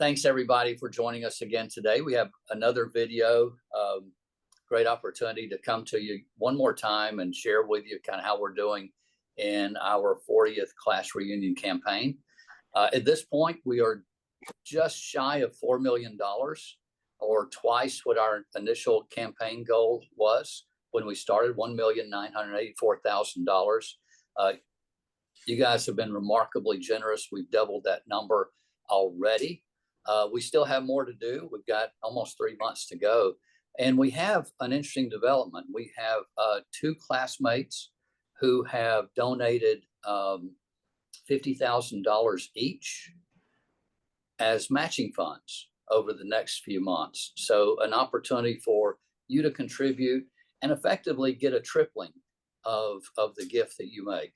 Thanks everybody for joining us again today. We have another video, great opportunity to come to you one more time and share with you kind of how we're doing in our 40th class reunion campaign. At this point, we are just shy of $4 million, or twice what our initial campaign goal was when we started, $1,984,000. You guys have been remarkably generous. We've doubled that number already. We still have more to do. We've got almost 3 months to go. And we have an interesting development. We have 2 classmates who have donated $50,000 each as matching funds over the next few months. So an opportunity for you to contribute and effectively get a tripling of the gift that you make.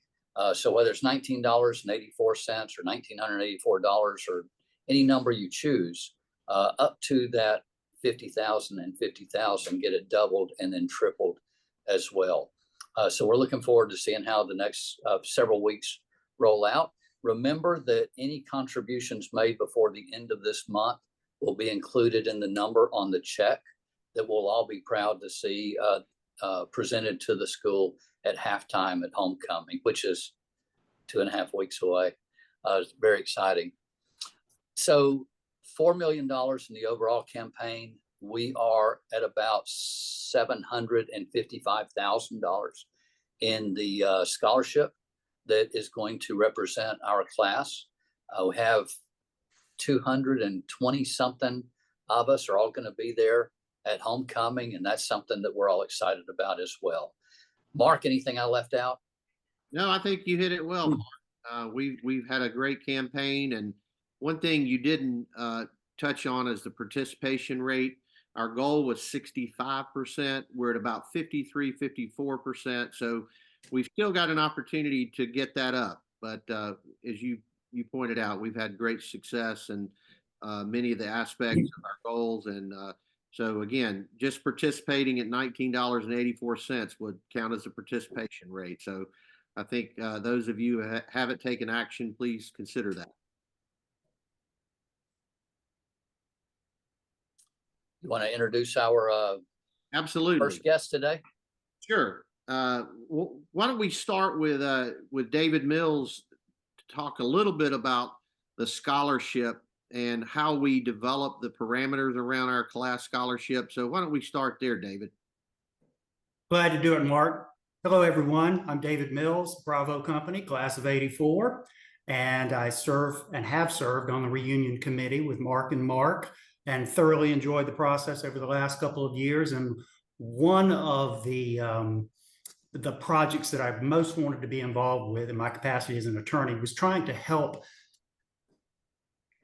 So whether it's $19.84 or $1,984 or any number you choose, up to that 50,000 and 50,000, get it doubled and then tripled as well. So we're looking forward to seeing how the next several weeks roll out. Remember that any contributions made before the end of this month will be included in the number on the check that we'll all be proud to see presented to the school at halftime at homecoming, which is 2.5 weeks away. It's very exciting. So $4 million in the overall campaign. We are at about $755,000 in the scholarship that is going to represent our class. We have 220 something of us are all going to be there at homecoming, and that's something that we're all excited about as well. Mark, anything I left out? No, I think you hit it well, Mark. We've had a great campaign, and one thing you didn't touch on is the participation rate. Our goal was 65%. We're at about 53, 54%. So we've still got an opportunity to get that up. But as you pointed out, we've had great success in many of the aspects of our goals. And so again, just participating at $19.84 would count as a participation rate. So I think those of you who haven't taken action, please consider that. You want to introduce our absolutely first guest today? Sure. Why don't we start with David Mills to talk a little bit about the scholarship and how we develop the parameters around our class scholarship. So why don't we start there, David? Glad to do it, Mark. Hello, everyone. I'm David Mills, Bravo Company, class of '84, and I serve and have served on the reunion committee with Mark and thoroughly enjoyed the process over the last couple of years. And one of the projects that I've most wanted to be involved with in my capacity as an attorney was trying to help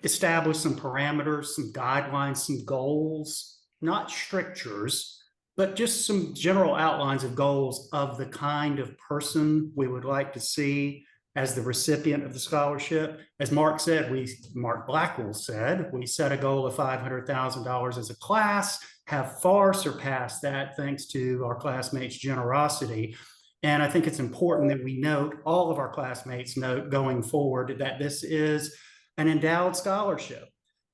establish some parameters, some guidelines, some goals, not strictures, but just some general outlines of goals of the kind of person we would like to see as the recipient of the scholarship. As Mark Blackwell said, we set a goal of $500,000 as a class, have far surpassed that thanks to our classmates' generosity. And I think it's important that we note, all of our classmates note going forward, that this is an endowed scholarship.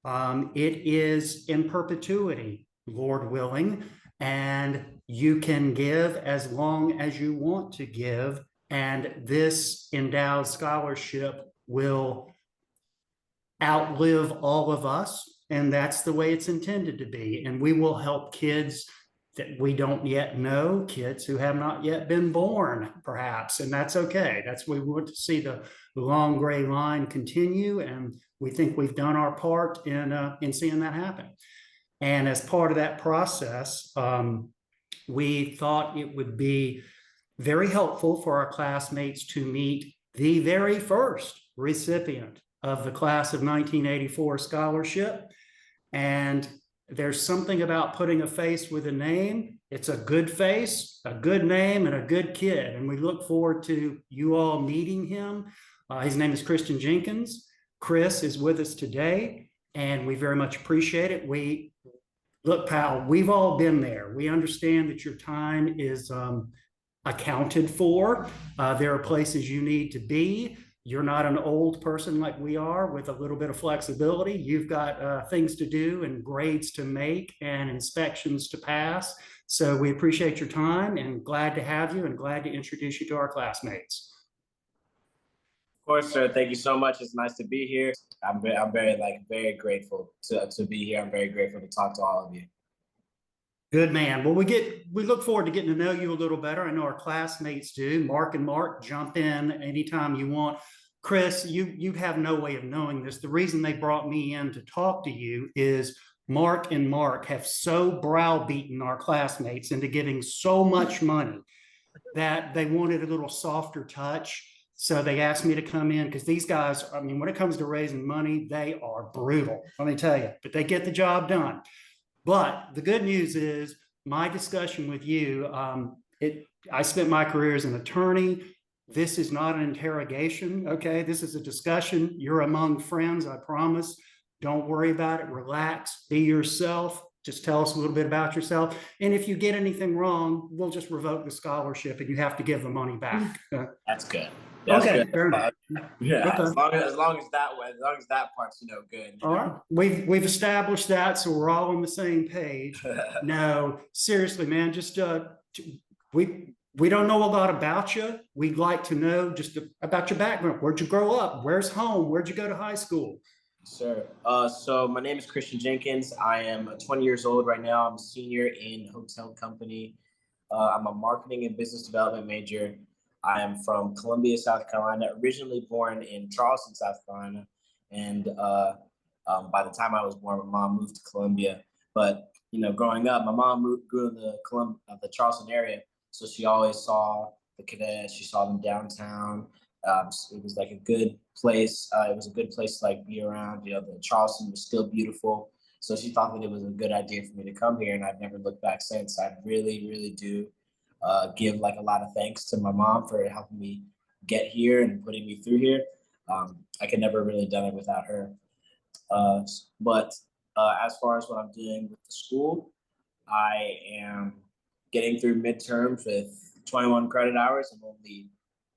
It is in perpetuity, Lord willing, and you can give as long as you want to give. And this endowed scholarship will outlive all of us. And that's the way it's intended to be. And we will help kids that we don't yet know, kids who have not yet been born, perhaps. And that's okay. We want to see the long gray line continue. And we think we've done our part in seeing that happen. And as part of that process, we thought it would be very helpful for our classmates to meet the very first recipient of the class of 1984 scholarship. And there's something about putting a face with a name. It's a good face, a good name, and a good kid. And we look forward to you all meeting him. His name is Jenkins. Chris is with us today, and we very much appreciate it. Look, pal, we've all been there. We understand that your time is accounted for. There are places you need to be. you're not an old person like we are with a little bit of flexibility. You've got things to do and grades to make and inspections to pass. So we appreciate your time and glad to have you and glad to introduce you to our classmates. Of course, sir. Thank you so much. It's nice to be here. I'm very grateful to be here. I'm very grateful to talk to all of you. Good man. Well, we look forward to getting to know you a little better. I know our classmates do. Mark and Mark, jump in anytime you want. Chris, you have no way of knowing this. The reason they brought me in to talk to you is Mark and Mark have so browbeaten our classmates into giving so much money that they wanted a little softer touch. So they asked me to come in because these guys, I mean, when it comes to raising money, they are brutal, let me tell you, but they get the job done. But the good news is my discussion with you, I spent my career as an attorney. This is not an interrogation, okay? This is a discussion. You're among friends, I promise. Don't worry about it. Relax, be yourself. Just tell us a little bit about yourself. And if you get anything wrong, we'll just revoke the scholarship and you have to give the money back. That's good. That's okay. good. Yeah, okay. as long as that part's good. All right, we've established that, so we're all on the same page. No, seriously, man, just we don't know a lot about you. We'd like to know just about your background. Where'd you grow up? Where's home? Where'd you go to high school? Sure. So my name is Christian Jenkins. I am 20 years old right now. I'm a senior in hotel company. I'm a marketing and business development major. I am from Columbia, South Carolina, originally born in Charleston, South Carolina. And by the time I was born, my mom moved to Columbia. But, growing up, my mom grew in the Charleston area. So she always saw the cadets. She saw them downtown. It was like a good place. It was a good place to be around. The Charleston was still beautiful. So she thought that it was a good idea for me to come here. And I've never looked back since. I really, really do give a lot of thanks to my mom for helping me get here and putting me through here. I could never really done it without her. But as far as what I'm doing with the school, I am getting through midterms with 21 credit hours and only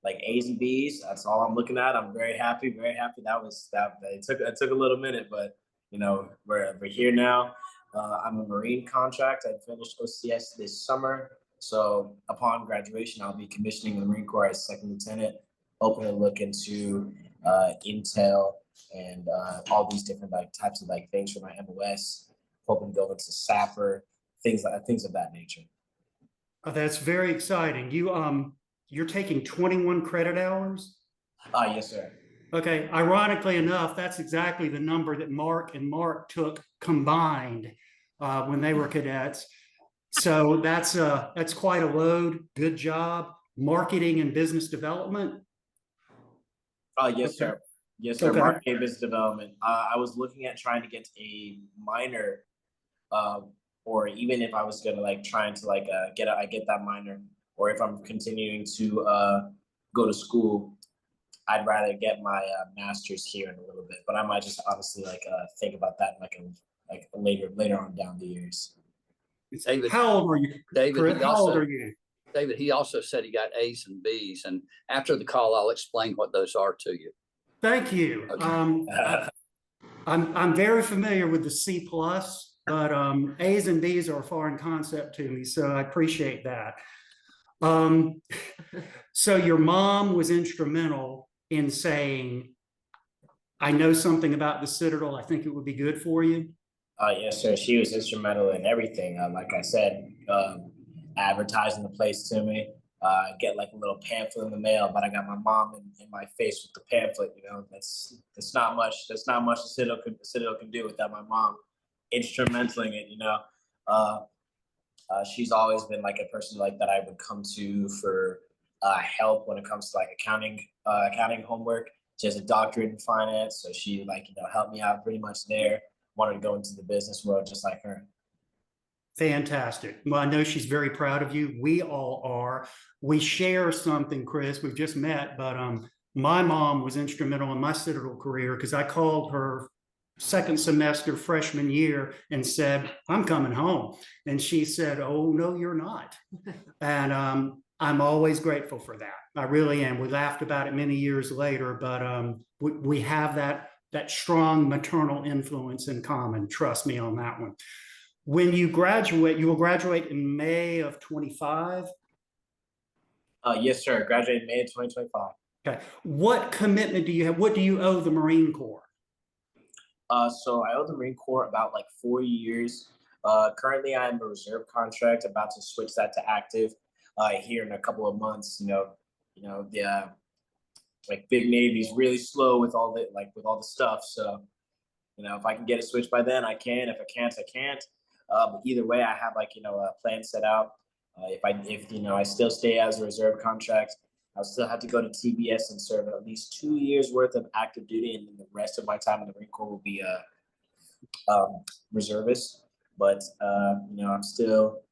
A's and B's. That's all I'm looking at. I'm very happy, very happy. It took a little minute, but we're here now. I'm a Marine contract. I finished OCS this summer. So upon graduation, I'll be commissioning in the Marine Corps as second lieutenant, hoping to look into intel and all these different types of things for my MOS, hoping to go into SAPR, things of that nature. Oh, that's very exciting. You're taking 21 credit hours? Yes, sir. Okay. Ironically enough, that's exactly the number that Mark and Mark took combined when they were cadets. So that's quite a load. Good job. Marketing and business development. Yes, sir. Yes, sir. Okay. Marketing and business development. I was looking at trying to get a minor, or even if I was gonna trying to get that minor, or if I'm continuing to go to school, I'd rather get my master's here in a little bit. But I might just honestly think about that later on down the years. David, how old are you? David, how old are you? David, he also said he got A's and B's, and after the call, I'll explain what those are to you. Thank you. Okay. I'm very familiar with the C+, but A's and B's are a foreign concept to me, so I appreciate that. So your mom was instrumental in saying, I know something about the Citadel. I think it would be good for you. Yes, sir. She was instrumental in everything. Like I said, advertising the place to me. Get a little pamphlet in the mail, but I got my mom in my face with the pamphlet. That's not much. That's not much the Citadel can do without my mom instrumentaling it. She's always been a person that I would come to for help when it comes to accounting homework. She has a doctorate in finance, so she helped me out pretty much there. Wanted to go into the business world just like her. Fantastic. Well, I know she's very proud of you. We all are. We share something, Chris. We've just met, but my mom was instrumental in my Citadel career because I called her second semester freshman year and said, I'm coming home. And she said, oh, no, you're not. And I'm always grateful for that. I really am. We laughed about it many years later, but we have that strong maternal influence in common. Trust me on that one. When you graduate, you will graduate in May of 25. Yes, sir. Graduated May of 2025. Okay. What commitment do you have? What do you owe the Marine Corps? So I owe the Marine Corps about like 4 years. Currently, I'm a reserve contract, about to switch that to active here in a couple of months. The like Big Navy's really slow with all the stuff. So if I can get it switched by then, I can. If I can't, I can't. But either way, I have a plan set out. If I still stay as a reserve contract, I'll still have to go to TBS and serve at least 2 years worth of active duty, and then the rest of my time in the Marine Corps will be reservist. But I'm still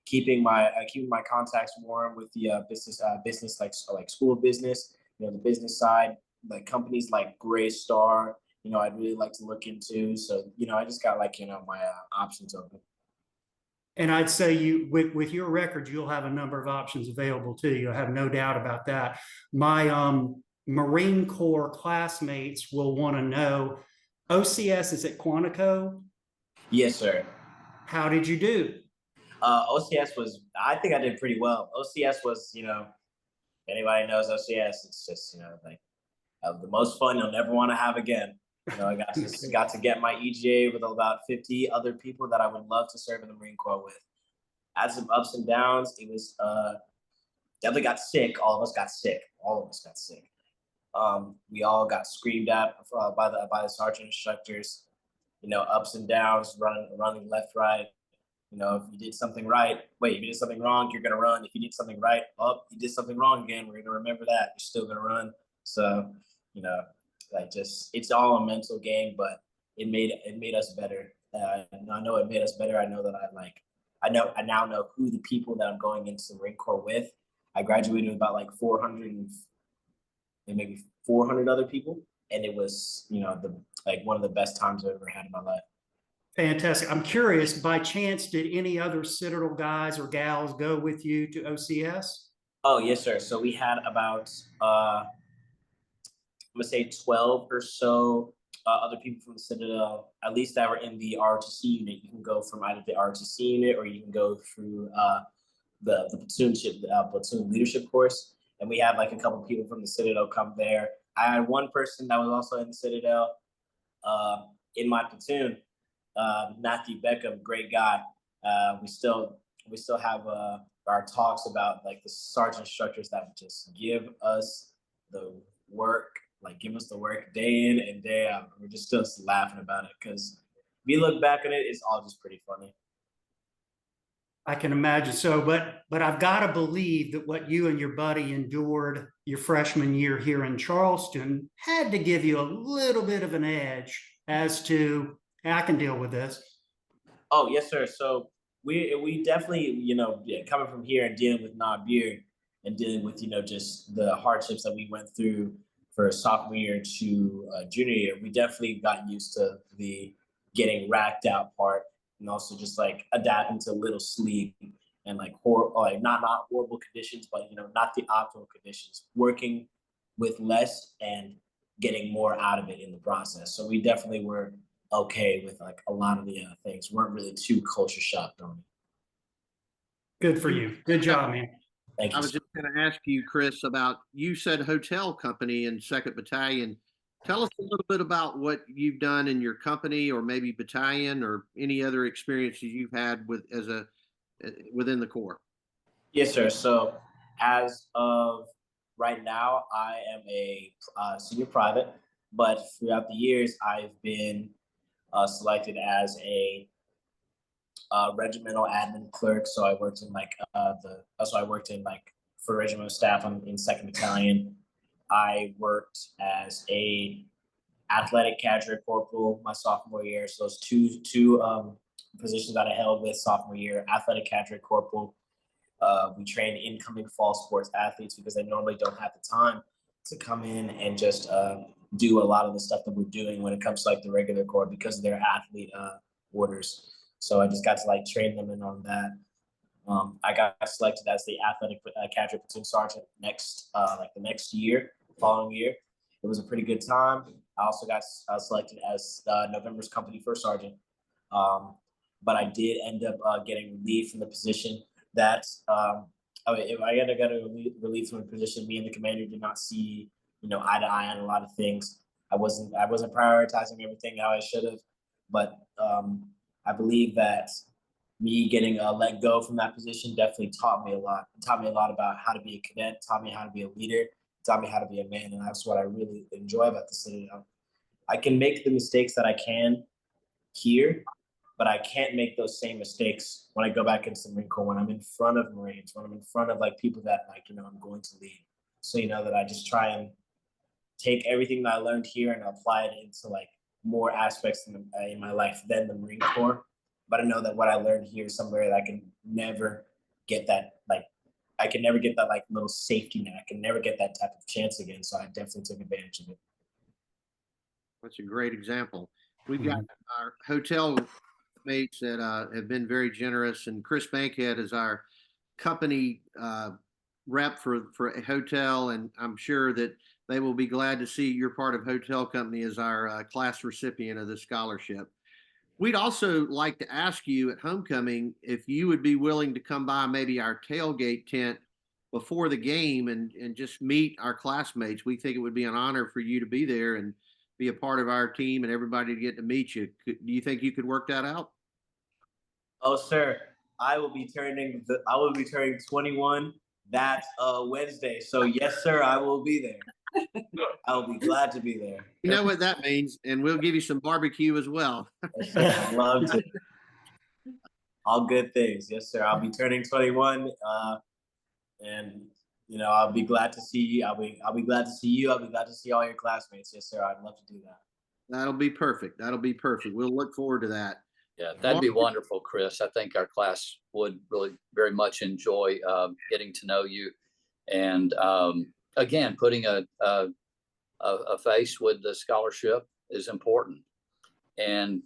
keeping my contacts warm with the business like school of business. The business side, like companies like Gray Star. I'd really like to look into. So I just got my options open. And I'd say with your record, you'll have a number of options available to you. I have no doubt about that. My Marine Corps classmates will want to know, OCS is at Quantico? Yes, sir. How did you do? OCS was, I think I did pretty well. OCS was, if anybody knows OCS, it's just, the most fun you'll never want to have again. I got to get my EGA with about 50 other people that I would love to serve in the Marine Corps with. Had some ups and downs. It was definitely got sick. All of us got sick. We all got screamed at by the sergeant instructors. Ups and downs, running left, right. If you did something right, if you did something wrong, you're gonna run. If you did something right, you did something wrong again. We're gonna remember that. You're still gonna run. So, it's all a mental game, but it made us better. And I know it made us better. I know that I now know who the people that I'm going into the Marine Corps with. I graduated with about 400 and maybe 400 other people, and it was one of the best times I've ever had in my life. Fantastic. I'm curious, by chance, did any other Citadel guys or gals go with you to OCS? Oh, yes, sir. So we had about I'm gonna say 12 or so other people from the Citadel, at least that were in the ROTC unit. You can go from either the ROTC unit, or you can go through the platoon leadership course. And we had a couple people from the Citadel come there. I had one person that was also in the Citadel in my platoon, Matthew Beckham, great guy. We still have our talks about the sergeant instructors that would just give us the work. Give us the work day in and day out. We're just still laughing about it because we look back on it, it's all just pretty funny. I can imagine so, but I've got to believe that what you and your buddy endured your freshman year here in Charleston had to give you a little bit of an edge as to, I can deal with this. Oh, yes, sir. So we definitely, coming from here and dealing with Nabir and dealing with, just the hardships that we went through for sophomore year to junior year, we definitely got used to the getting racked out part, and also just adapting to little sleep and not horrible conditions, but not the optimal conditions, working with less and getting more out of it in the process. So we definitely were okay with a lot of the things. Weren't really too culture shocked on it. Good for you. Good job, man. Thank you. I was just going to ask you, Chris, about, you said hotel company in 2nd Battalion. Tell us a little bit about what you've done in your company, or maybe battalion, or any other experiences you've had within the Corps. Yes, sir. So as of right now, I am a senior private, but throughout the years, I've been selected as a regimental admin clerk. So I worked in for regimental staff in 2nd Battalion. I worked as a athletic cadre corporal my sophomore year. So those two positions that I held with sophomore year: athletic cadre corporal. We train incoming fall sports athletes because they normally don't have the time to come in and just do a lot of the stuff that we're doing when it comes to the regular Corps because of their athlete orders. So I just got to train them in on that. I got selected as the athletic cadre platoon sergeant the next year, following year. It was a pretty good time. I also got selected as November's company first sergeant. But I did end up getting relieved from the position that if I got relieved from a position, me and the commander did not see, eye to eye on a lot of things. I wasn't prioritizing everything how I should have, but I believe that me getting let go from that position definitely taught me a lot. It taught me a lot about how to be a cadet, taught me how to be a leader, taught me how to be a man, and that's what I really enjoy about the Citadel. I can make the mistakes that I can here, but I can't make those same mistakes when I go back into the Marine Corps, when I'm in front of Marines, when I'm in front of people that I'm going to lead. So that I just try and take everything that I learned here and apply it into more aspects in my life than the Marine Corps. But I know that what I learned here is somewhere that I can never get that little safety net. I can never get that type of chance again. So I definitely took advantage of it. That's a great example. We've got our hotel mates that have been very generous, and Chris Bankhead is our company rep for a hotel, and I'm sure that they will be glad to see you're part of hotel company as our class recipient of the scholarship. We'd also like to ask you at homecoming if you would be willing to come by maybe our tailgate tent before the game and just meet our classmates. We think it would be an honor for you to be there and be a part of our team and everybody to get to meet you. Do you think you could work that out? Oh, sir, I will be turning 21 that Wednesday. So yes, sir, I will be there. I'll be glad to be there. You know what that means, and we'll give you some barbecue as well. Yes, sir, I'd love to. All good things. Yes, sir. I'll be turning 21, and I'll be glad to see you. I'll be glad to see you. I'll be glad to see all your classmates. Yes, sir. I'd love to do that. That'll be perfect. That'll be perfect. We'll look forward to that. Yeah, that'd be wonderful, Chris. I think our class would really very much enjoy getting to know you, and again, putting a face with the scholarship is important. And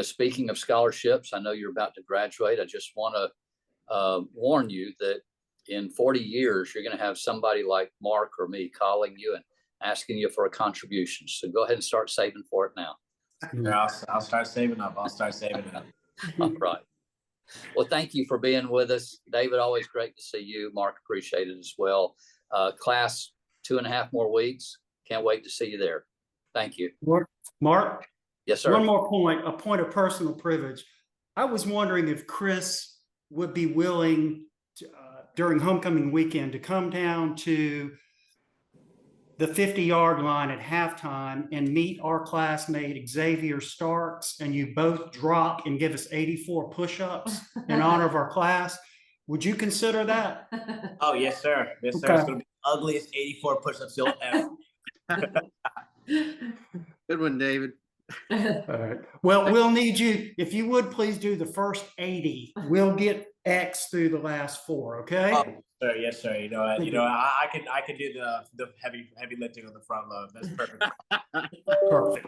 speaking of scholarships, I know you're about to graduate. I just want to warn you that in 40 years, you're going to have somebody like Mark or me calling you and asking you for a contribution. So go ahead and start saving for it now. I'll start saving up. All right. Well, thank you for being with us. David, always great to see you. Mark, appreciate it as well. Class, 2.5 more weeks. Can't wait to see you there. Thank you. Mark? Yes, sir. One more point, a point of personal privilege. I was wondering if Chris would be willing to, during homecoming weekend to come down to the 50-yard line at halftime and meet our classmate Xavier Starks, and you both drop and give us 84 push-ups in honor of our class. Would you consider that? Oh, yes, sir. Yes, sir. Okay. It's going to be the ugliest 84 push-ups you'll ever. Good one, David. All right. Well, we'll need you, if you would please do the first 80. We'll get X through the last 4, okay? Oh, sir, yes, sir. I can do the heavy lifting on the front load. That's perfect. Perfect.